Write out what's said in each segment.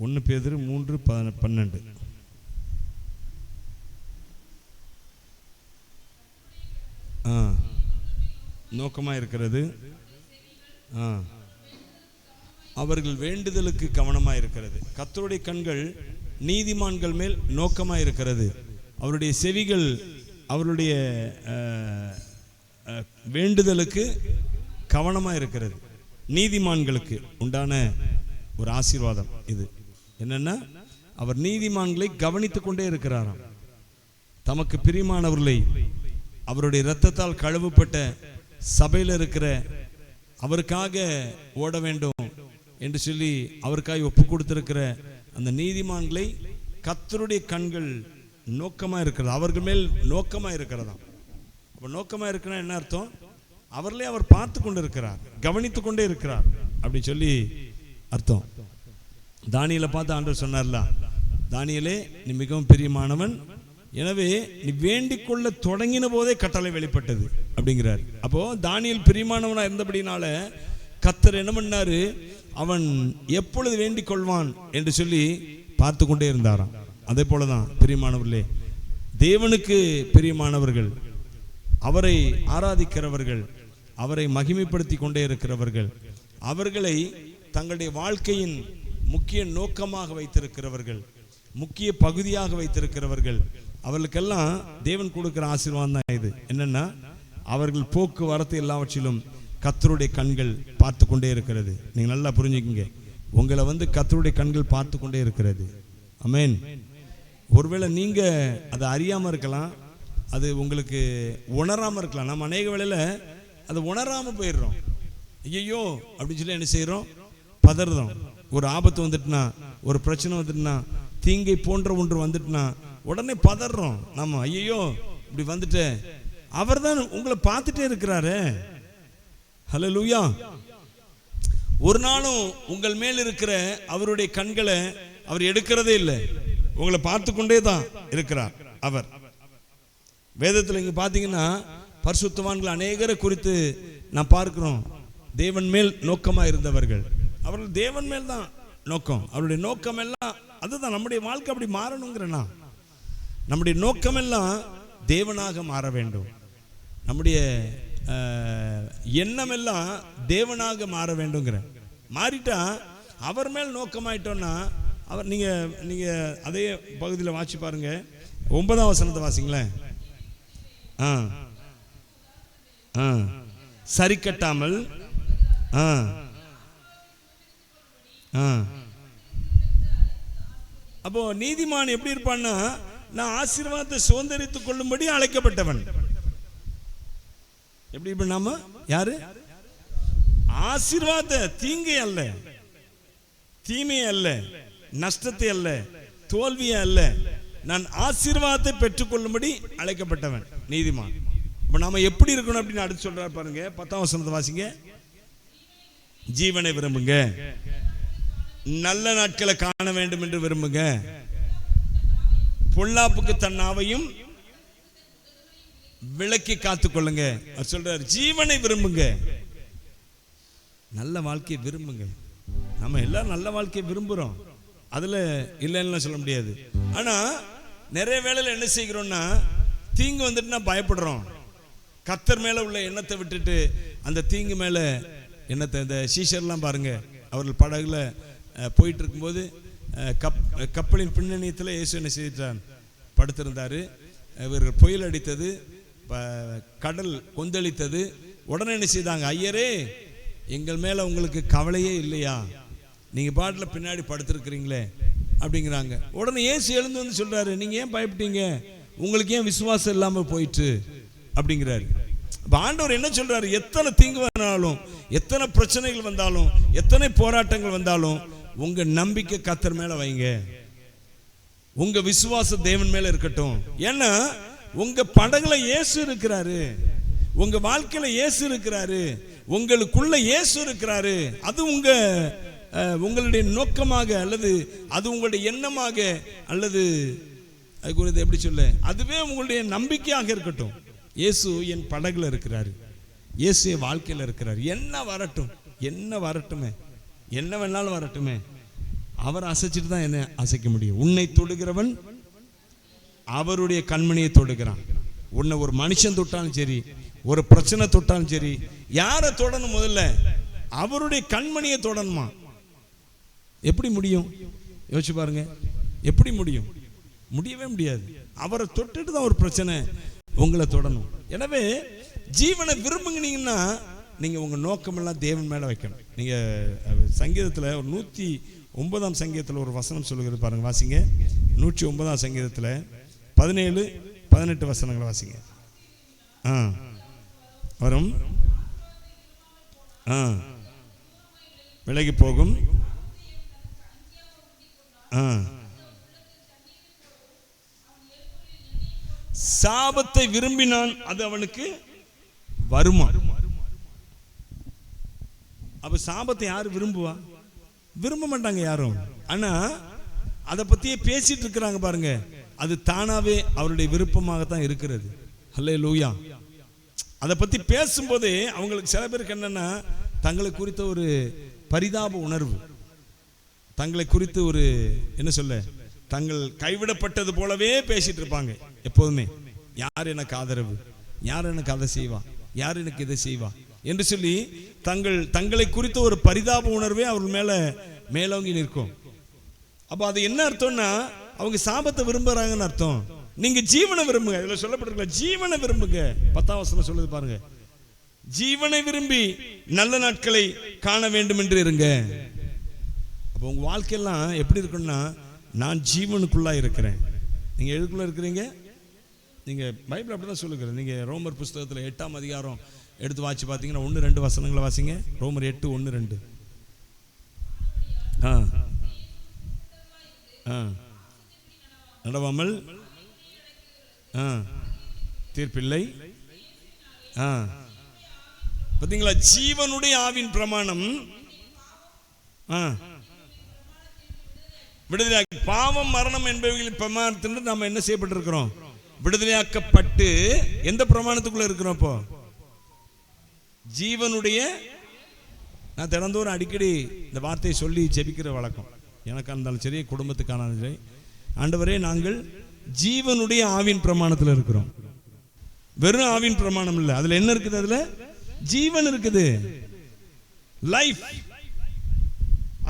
1 பேதுரு 3:12. நோக்கமாக இருக்கிறது. அவர்கள் வேண்டுதலுக்கு கவனமாக இருக்கிறது. கர்த்தருடைய கண்கள் நீதிமான்கள் மேல் நோக்கமாக இருக்கிறது. அவருடைய செவிகள் அவருடைய வேண்டுதலுக்கு கவனமாக இருக்கிறது. நீதிமான்களுக்கு உண்டான ஒரு ஆசீர்வாதம் இது என்னன்னா, அவர் நீதிமான்களை கவனித்துக் கொண்டே இருக்கிறாராம். தமக்கு பிரியமானவர்களை அவருடைய இரத்தத்தால் கழுவப்பட்ட சபையில் இருக்கிற அவருக்காக ஓட வேண்டும் என்று சொல்லி அவருக்காக ஒப்பு கொடுத்திருக்கிற அந்த நீதிமான்களை கர்த்தருடைய கண்கள் நோக்கமாக இருக்கிறது. அவர்கள் மேல் நோக்கமாக இருக்கிறதாம். அப்போ நோக்கமாக இருக்கிறா என்ன அர்த்தம்? அவர்களே அவர் பார்த்து கொண்டு இருக்கிறார், கவனித்து கொண்டே இருக்கிறார் அப்படின்னு சொல்லி அர்த்தம். தானியேலை பார்த்து ஆண்டவர் சொன்னார்ல, தானியேலே நீ மிகவும் பிரியமானவன், எனவே நீ வேண்டிக் கொள்ள தொடங்கின போதே கட்டளை வெளிப்பட்டது அப்படிங்கிறார். அப்போ தானியேல் பிரியமானவனா இருந்தபடினால கர்த்தர் என்ன பண்ணாரு, அவன் எப்பொழுது வேண்டிக் கொள்வான் என்று சொல்லி பார்த்து கொண்டே இருந்தாராம். அதே போலதான் பிரியமானவர்களே, தேவனுக்கு பிரியமானவர்கள், அவரை ஆராதிக்கிறவர்கள், அவரை மகிமைப்படுத்தி கொண்டே இருக்கிறவர்கள், அவர்களை தங்களுடைய வாழ்க்கையின் முக்கிய நோக்கமாக வைத்திருக்கிறவர்கள், முக்கிய பகுதியாக வைத்திருக்கிறவர்கள், அவர்களுக்கெல்லாம் தேவன் கொடுக்கிற ஆசீர்வாதம் தான் இது. என்னன்னா, அவர்கள் போக்குவரத்து எல்லாவற்றிலும் கர்த்தருடைய கண்கள் பார்த்து கொண்டே இருக்கிறது. நீங்க நல்லா புரிஞ்சுக்கங்க, உங்களை கர்த்தருடைய கண்கள் பார்த்து கொண்டே இருக்கிறது. ஆமென். ஒருவேளை நீங்க அதை அறியாம இருக்கலாம், அது உங்களுக்கு உணராம இருக்கலாம். நம்ம அநேக வேளையில அதை உணராம போயிடுறோம். ஐயோ அப்படின்னு சொல்லி என்ன செய்யறோம்? பதறோம். ஒரு ஆபத்து வந்துட்டுனா, ஒரு பிரச்சனை வந்துட்டுனா, தீங்கை போன்ற ஒன்று வந்துட்டுனா உடனே பதறோம். நாம ஐயோ இப்படி வந்துட்டு, அவர் தான் உங்களை பார்த்துட்டே இருக்கிறாரு. ஹல்லேலூயா. ஒரு நாளும் உங்கள் மேல் இருக்கிற அவருடைய கண்களை அவர் எடுக்கிறதே இல்லை, உங்களை பார்த்து கொண்டே தான் இருக்கிறார் அவர். வேதத்தில் இங்க பாத்தீங்கன்னா பரிசுத்தவான்கள் அநேகரை குறித்து நான் பார்க்கிறோம். தேவன் மேல் நோக்கமா இருந்தவர்கள், அவர்கள் தேவன் மேல் தான் நோக்கம். அவருடைய நோக்கம் எல்லாம் அதுதான். நம்முடைய வாழ்க்கை அப்படி மாறணுங்கிறனா, நம்முடைய நோக்கம் எல்லாம் தேவனாக மாற வேண்டும். நம்முடைய எண்ணம் எல்லாம் தேவனாக மாற வேண்டுங்கிற மாறிட்டா அவர் மேல் நோக்கமாயிட்டோம்னா அவர் நீங்க அதே பகுதியில் வாசி பாருங்க. 9ஆம் வசனத்தை வாசிங்களேன். சரி கட்டாமல் அப்போ நீதிமான் எப்படி இருப்பான்னா, நான் ஆசீர்வாதத்தை சுதந்திரித்துக் கொள்ளும்படி அழைக்கப்பட்டவன். எப்படி நாம யாரு? ஆசீர்வாத தீங்கை அல்ல, தீமை அல்ல, நஷ்டத்தை அல்ல, தோல்வியை அல்ல, நான் ஆசீர்வாதத்தை பெற்றுக்கொள்ளும்படி அழைக்கப்பட்டவன் நீதிமான். இப்ப நாம எப்படி இருக்கணும் அப்படின்னு அடுத்து சொல்றாரு பாருங்க. 10ஆம் வசனத்தை வாசிங்க. ஜீவனை விரும்புங்க, நல்ல நாட்களை காண வேண்டும் என்று விரும்புங்க, பொல்லாப்புக்கு தன் நாவையும் விலக்கி காத்துக் கொள்ளுங்க. அவர் சொல்றாரு ஜீவனை விரும்புங்க, நல்ல வாழ்க்கையை விரும்புங்க. நம்ம எல்லாரும் நல்ல வாழ்க்கையை விரும்புறோம், அதுல இல்லைன்னு சொல்ல முடியாது. ஆனா நிறைய வேளையில என்ன செய்கிறோம்னா, தீங்கு வந்துட்டுனா பயப்படுறோம். கர்த்தர் மேல உள்ள எண்ணத்தை விட்டுட்டு அந்த தீங்கு மேல எண்ணத்தை. இந்த சீஷர்லாம் பாருங்க, அவர்கள் படகுல போயிட்டு இருக்கும்போது கப்பலின் பின்னணியத்தில் இயேசு என்ன செய்தார்? படுத்திருந்தாரு. இவர்கள் புயல் அடித்தது, கடல் கொந்தளித்தது. உடனே என்ன செய்தாங்க? ஐயரே, எங்கள் மேல உங்களுக்கு கவலையே இல்லையா? நீங்க பாட்டில் பின்னாடி படுத்திருக்கிறீங்களே அப்படிங்கிறாங்க. உடனே இயேசு எழுந்து வந்து சொல்றாரு, நீங்க ஏன் பயப்பட்டீங்க? உங்களுக்கு ஏன் விசுவாசம் இல்லாம போயிட்டு அப்படிங்கிறாரு. ஆண்டவர் என்ன சொல்றாரு? எத்தனை தீங்கு வந்தாலும், எத்தனை பிரச்சனைகள் வந்தாலும், எத்தனை போராட்டங்கள் வந்தாலும், உங்க நம்பிக்கை கர்த்தர் மேல வைங்க, உங்க விசுவாசம் தேவன் மேல இருக்கட்டும். ஏன்னா உங்க படகுல இயேசு இருக்கிறாரு, உங்க வாழ்க்கையில இயேசு இருக்கிறாரு, உங்களுக்குள்ள இயேசு இருக்கிறாரு. அது உங்களுடைய நோக்கமாக, அல்லது அது உங்களுடைய எண்ணமாக, அல்லது அது குறித்து எப்படி சொல்ல, அதுவே உங்களுடைய நம்பிக்கையாக இருக்கட்டும். இயேசு என் படகுல இருக்கிறாரு, இயேசு என் வாழ்க்கையில் இருக்கிறார். என்ன வரட்டும், என்ன வரட்டுமே, என்ன வேணாலும் வரட்டுமே, அவர் அசைச்சிட்டு தான் என்ன அசைக்க முடியும். உன்னை தொடுகிறவன் அவருடைய கண்மணியை தொடுகிறான். உன்னை ஒரு மனுஷன் தொட்டாலும் சரி, ஒரு பிரச்சனை தொட்டாலும் சரி, யாரை தொடணும்? முதல்ல அவருடைய கண்மணியை தொடணுமா? எப்படி முடியும்? யோசிச்சு பாருங்க, எப்படி முடியும்? முடியவே முடியாது. அவரை தொட்டுட்டு தான் ஒரு பிரச்சனை உங்களை தொடணும். எனவே ஜீவனை விரும்புனீங்கன்னா நீங்க உங்க நோக்கமெல்லாம் தேவன் மேல வைக்கணும். நீங்க சங்கீதத்துல ஒரு 109ஆம் சங்கீதத்துல ஒரு வசனம் சொல்லுகிறது பாருங்க, வாசிங்க. 109ஆம் சங்கீதத்துல 17-18 வசனங்களை வாசிங்க. வரும் விலகி போகும், சாபத்தை விரும்பினான், அது அவனுக்கு வருமா? அப்ப சாபத்தை யாரு விரும்புவா? விரும்ப மாட்டாங்க யாரும். ஆனா அதை பத்தியே பேசிட்டு இருக்கிறாங்க பாருங்க, அது தானாவே அவருடைய விருப்பமாகத்தான் இருக்கிறது. ஹல்லேலூயா. அதை பத்தி பேசும்போதே அவங்களுக்கு சில பேருக்கு என்னன்னா, தங்களை குறித்த ஒரு பரிதாப உணர்வு, தங்களை குறித்து ஒரு என்ன சொல்ல, தங்கள் கைவிடப்பட்டது போலவே பேசிட்டு இருப்பாங்க எப்போதுமே. யார் எனக்கு ஆதரவு, யார் எனக்கு அதை செய்வா, யார் எனக்கு இதை செய்வா என்று சொல்லி தங்களை குறித்த ஒரு பரிதாப உணர்வே அவர்கள் மேல மேலோங்கி நிற்கும். அப்ப அது என்ன அர்த்தம்னா, அவங்க சாபத்தை விரும்புறாங்கன்னு அர்த்தம். நீங்க ஜீவனை விரும்புங்க. இதுல சொல்லப்பட்டிருக்கல, ஜீவனை விரும்புங்க. 10ஆம் வசனம் சொல்லுது பாருங்க, ஜீவனை விரும்பி நல்ல நாட்களை காண வேண்டும் என்று இருங்க. அப்போ உங்க வாழ்க்கையெல்லாம் எப்படி இருக்குன்னா, நான் ஜீவனுக்குள்ளா இருக்கிறேன். நீங்க எதுக்குள்ள இருக்கிறீங்க? நீங்க பைபிள் அப்படிதான் சொல்லுங்க. நீங்க ரோமர் புஸ்தகத்துல 8ஆம் அதிகாரம் எடுத்து வாசி பார்த்தீங்கன்னா 1-2 வசனங்களை வாசிங்க. ரோமர் 8:1-2. நடவாமல் தீர்ப்பில்லை. பார்த்தீங்களா? ஜீவனுடைய ஆவின் பிரமாணம் விடுதலையாக்கி, பாவம் மரணம் என்பவைகளின் பிரமாணத்திலிருந்து நாம் என்ன செய்யப்பட்டிருக்கிறோம்? விடுதலையாக்கப்பட்டு எந்த பிரமாணத்துக்குள்ள இருக்கிறோம்? இப்போ ஜீவனுடைய, நான் தினந்தோறும் அடிக்கடி இந்த வார்த்தையை சொல்லி ஜெபிக்கிற வழக்கம் எனக்கு இருந்தாலும் சரி, குடும்பத்துக்கானாலும் சரி. ஆண்டவரே, நாங்கள் ஜீவனுடைய ஆவின் பிரமாணத்தில் இருக்கிறோம். வெறும் ஆவின் பிரமாணம் இல்லை, அதுல என்ன இருக்குது? அதுல ஜீவன் இருக்குது, லைஃப்,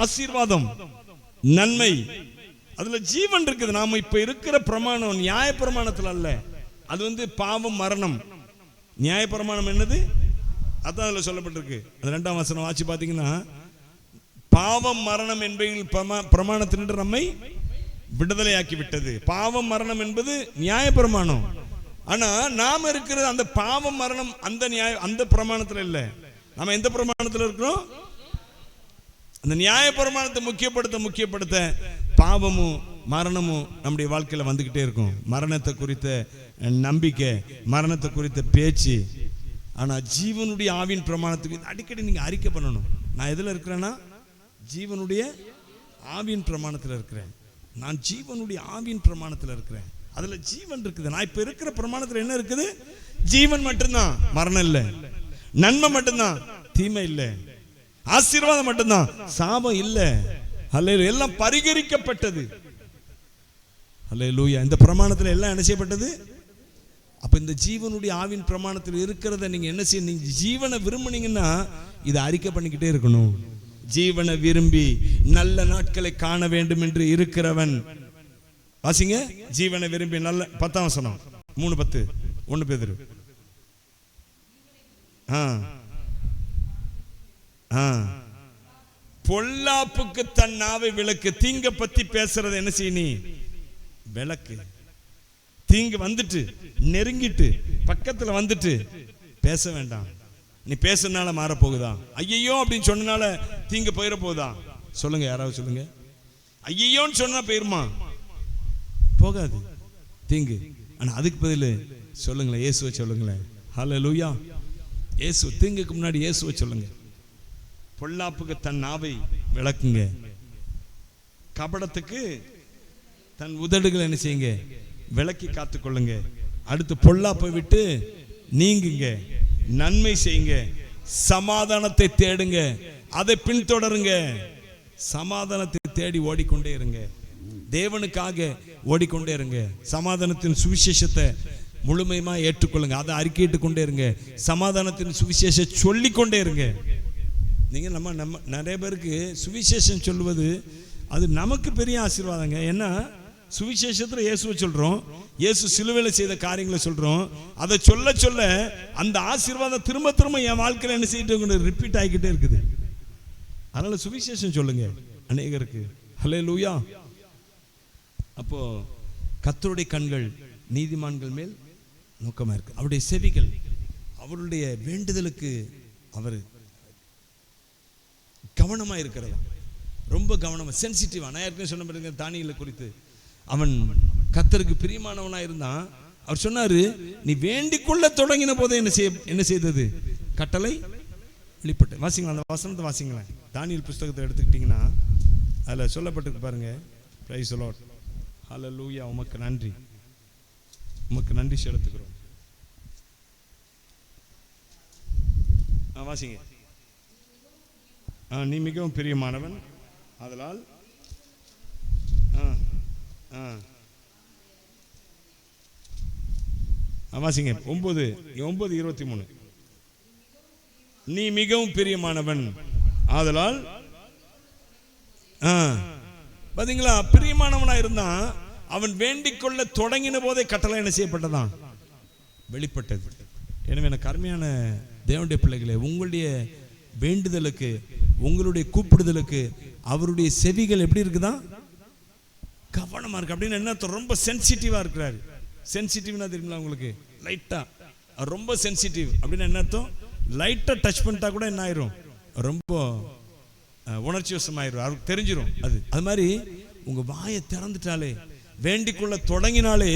ஆசீர்வாதம், நன்மை, அதுல ஜீவன் இருக்குது. நாம இப்ப இருக்கிற பிரமாணம் நியாய பிரமாணத்தில் அல்ல. அது பாவம் மரணம். நியாய பிரமாணம் என்னது? அதான் அதுல சொல்லப்பட்டிருக்கு. அது 2ஆம் வசனம் வாசி பார்த்தீங்கன்னா, பாவம் மரணம் என்பதில் பிரமாணத்தினின்று நம்மை விடுதலையாக்கி விட்டது. பாவம் மரணம் என்பது நியாய பிரமாணம். ஆனா நாம இருக்கிறது அந்த பாவம் மரணம் அந்த பிரமாணத்துல இல்ல. நாம எந்த பிரமாணத்துல இருக்கிறோம்? அந்த நியாய பிரமாணத்தை முக்கியப்படுத்த பாவமும் மரணமும் நம்முடைய வாழ்க்கையில வந்துகிட்டே இருக்கும். மரணத்தை குறித்த நம்பிக்கை, மரணத்தை குறித்த பேச்சு. ஆனா ஜீவனுடைய ஆவின் பிரமாணத்துக்கு அடிக்கடி நீங்க அறிக்கை பண்ணணும். நான் எதுல இருக்கிறேன்னா, ஜீவனுடைய ஆவின் பிரமாணத்துல இருக்கிறேன். நான் ஜீவனுடைய ஆவின் பிரமாணத்துல இருக்கிறேன். அதுல ஜீவன் இருக்குது. நான் இப்ப இருக்கிற பிரமாணத்துல என்ன இருக்குது? ஜீவன் மட்டும்தான், மரணம் இல்லை. நன்மை மட்டும்தான், தீமை இல்லை. ஆசீர்வாதம் மட்டும்தான், சாபம் இல்லை. அல்லேலூயா. எல்லாம் பரிகரிக்கப்பட்டது. அல்லேலூயா. இந்த பிரமாணத்துல எல்லாம் என்ன செய்யப்பட்டது? அப்ப இந்த ஜீவனுடைய ஆவின் பிரமாணத்தில் இருக்கிறத நீங்க என்ன செய்ய, நீங்க ஜீவனை விரும்புனீங்கன்னா இதை அறிக்கை பண்ணிக்கிட்டே இருக்கணும். ஜீவனை விரும்பி நல்ல நாட்களை காண வேண்டும் என்று இருக்கிறவன், வாசிங்க, ஜீவனை விரும்பி நல்ல 10ஆம் வசனம் 3:10 1 பேதுரு. பொல்லாப்புக்கு தன் நாவை விளக்கு. தீங்க பத்தி பேசுறத என்ன செய்ய, நீ விளக்கு. தீங்கு வந்துட்டு நெருங்கிட்டு பக்கத்துல வந்துட்டு பேச வேண்டாம். நீ பேசுறதுனால மாற போகுதா? ஐயோ அப்படின்னு சொன்னனால தீங்கு போயிட போகுதா? சொல்லுங்க, யாராவது சொல்லுங்க. ஐயோன்னு சொன்னா போயிருமா? போகாது தீங்கு. ஆனா அதுக்கு பதில் சொல்லுங்களேன், இயேசுவை சொல்லுங்களேன். ஹல்லேலூயா. இயேசு, தீங்குக்கு முன்னாடி இயேசுவை சொல்லுங்க. பொல்லாப்புக்கு தன் நாவை விளக்குங்க. கபடத்துக்கு தன் உதடுகளை என்ன செய்யுங்க? விளக்கி காத்துக்கொள்ளுங்க. அடுத்து பொல்லாப்பை விட்டு நீங்குங்க, நன்மை செய்யுங்க, சமாதானத்தை தேடுங்க, அதை பின்தொடருங்க. சமாதானத்தை தேடி ஓடிக்கொண்டே இருங்க. தேவனுக்காக ஓடிக்கொண்டே இருங்க. சமாதானத்தின் சுவிசேஷத்தை முழுமையுமா ஏற்றுக்கொள்ளுங்க. அதை அறிக்கையிட்டு கொண்டே இருங்க. சமாதானத்தின் சுவிசேஷம் சொல்லிக்கொண்டே இருங்க. நீங்க நம்ம நிறைய பேருக்கு சுவிசேஷம் சொல்லுவது அது நமக்கு பெரிய ஆசீர்வாதங்க. ஏன்னா சுவிசேஷத்துல இயேசுவை சொல்றோம், இயேசு சிலுவையில் செய்த காரியங்களை சொல்றோம். அதை சொல்ல சொல்ல அந்த ஆசீர்வாதம் திரும்ப திரும்ப என் வாழ்க்கையில் என்ன செய்யிட்டு ரிப்பீட் ஆகிக்கிட்டே இருக்குது. அதனால சுவிசேஷம் சொல்லுங்க அநேகருக்கு. ஹல்லேலூயா. அப்போ கர்த்தருடைய கண்கள் நீதிமான்கள் மேல் நோக்கமா இருக்கு. அவருடைய செவிகள் அவருடைய வேண்டுதலுக்கு அவர் கவனமா இருக்கிறதா, ரொம்ப கவனமா, சென்சிட்டிவா. நான் ஏற்கனவே சொன்ன பிறகு தானியேலை குறித்து அவன் கர்த்தருக்கு பிரியமானவனா இருந்தான். அவர் சொன்னாரு, நீ வேண்டிக் கொள்ள தொடங்கின போதே என்ன செய்தது? கட்டளை வெளிப்பட்டு. வாசிங்களா அந்த வசனத்தை வாசிங்களேன். தானியேல் புஸ்தகத்தை எடுத்துக்கிட்டீங்கன்னா அதில் சொல்லப்பட்டிருக்கு பாருங்க. Praise the Lord. ஹல்லேலூயா. உமக்கு நன்றி, உமக்கு நன்றி செலுத்துகிறோம். வாசிங்க. நீ மிகவும் பிரியமானவன், அதனால் வாசிங்க 9:23. நீ மிகவும் பிரியமானவன் ஆதலால். பாத்தீங்களா, பிரியமானவனா இருந்தான். அவன் வேண்டிக் கொள்ள தொடங்கின போதே கட்டளை என்ன செய்யப்பட்டதான்? வெளிப்பட்டது. எனவே எனக்கு அருமையான தேவனுடைய பிள்ளைகளே, உங்களுடைய வேண்டுதலுக்கு, உங்களுடைய கூப்பிடுதலுக்கு அவருடைய செவிகள் எப்படி இருக்குதா? கவனமா இருக்கு. அப்படின்னு என்ன, ரொம்ப சென்சிட்டிவா இருக்கிறாரு. சென்சிட்டிவ்னா தெரியுங்களா உங்களுக்கு? லைட்டா, ரொம்ப சென்சிட்டிவ் அப்படின்னு என்ன அர்த்தம்? லைட்டா டச் பண்ணிட்டா கூட என்ன ஆயிரும்? ரொம்ப உணர்ச்சி வசமாயிரும். அவருக்கு தெரிஞ்சிடும். அது மாதிரி உங்க வாயை திறந்துட்டாலே, வேண்டிக்கொள்ள தொடங்கினாலே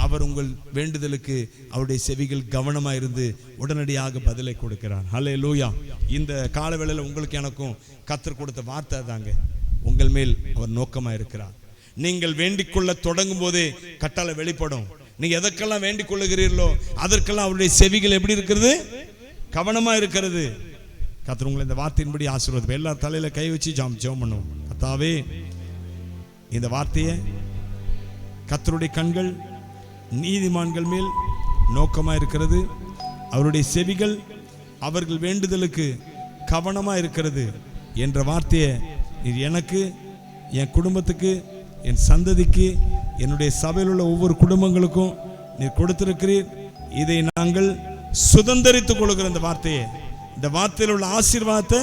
அவர் உங்கள் வேண்டுதலுக்கு அவருடைய செவிகள் கவனமா இருந்து உடனடியாக பதிலை கொடுக்கிறார். ஹல்லேலூயா. இந்த காலவேளையில் உங்களுக்கு எனக்கும் கர்த்தர் கொடுத்த வார்த்தை தாங்க, உங்கள் மேல் அவர் நோக்கமா இருக்கிறார். நீங்கள் வேண்டிக்கொள்ள தொடங்கும் போதே கட்டளை வெளிப்படும். நீங்க எதற்கெல்லாம் வேண்டிக் கொள்ளுகிறீர்களோ அதற்கெல்லாம் அவருடைய செவிகள் எப்படி இருக்கிறது? கவனமா இருக்கிறது. கர்த்தர் உங்களை இந்த வார்த்தையின்படி ஆசீர்வதிப்பார். எல்லா தலையில கை வச்சு ஜெபம் பண்ணுவோம். கர்த்தாவே, இந்த வார்த்தையை கர்த்தருடைய கண்கள் நீதிமான்கள் மேல் நோக்கமா இருக்கிறது, அவருடைய செவிகள் அவர்கள் வேண்டுதலுக்கு கவனமா இருக்கிறது என்ற வார்த்தையை நீர் எனக்கு, என் குடும்பத்துக்கு, என் சந்ததிக்கு, என்னுடைய சபையில் உள்ள ஒவ்வொரு குடும்பங்களுக்கும் நீர் கொடுத்திருக்கிறீர். இதை நாங்கள் சுதந்தரித்துக் கொள்கிறோம். இந்த வார்த்தையில் உள்ள ஆசீர்வாதத்தை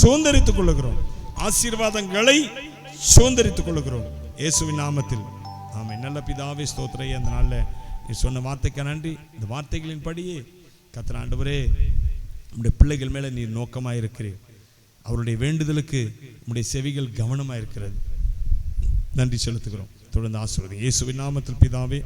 சுதந்தரித்துக் கொள்கிறோம். ஆசீர்வாதங்களை சுதந்தரித்துக் கொள்கிறோம் இயேசுவின் நாமத்தில். ஆமென். நல்ல பிதாவே, ஸ்தோத்திரம். அந்த நாளில் நீ சொன்ன வார்த்தைக்கு நன்றி. இந்த வார்த்தைகளின் படியே கர்த்தர் ஆண்டவரே, நம்முடைய பிள்ளைகள் மேலே நீர் நோக்கமாக இருக்கிறீர். அவருடைய வேண்டுதலுக்கு நம்முடைய செவிகள் கவனமாக இருக்கிறது. நன்றி செலுத்துகிறோம். தொடர்ந்து ஆசீர்வதிங்க இயேசுவின் நாமத்தில் பிதாவே.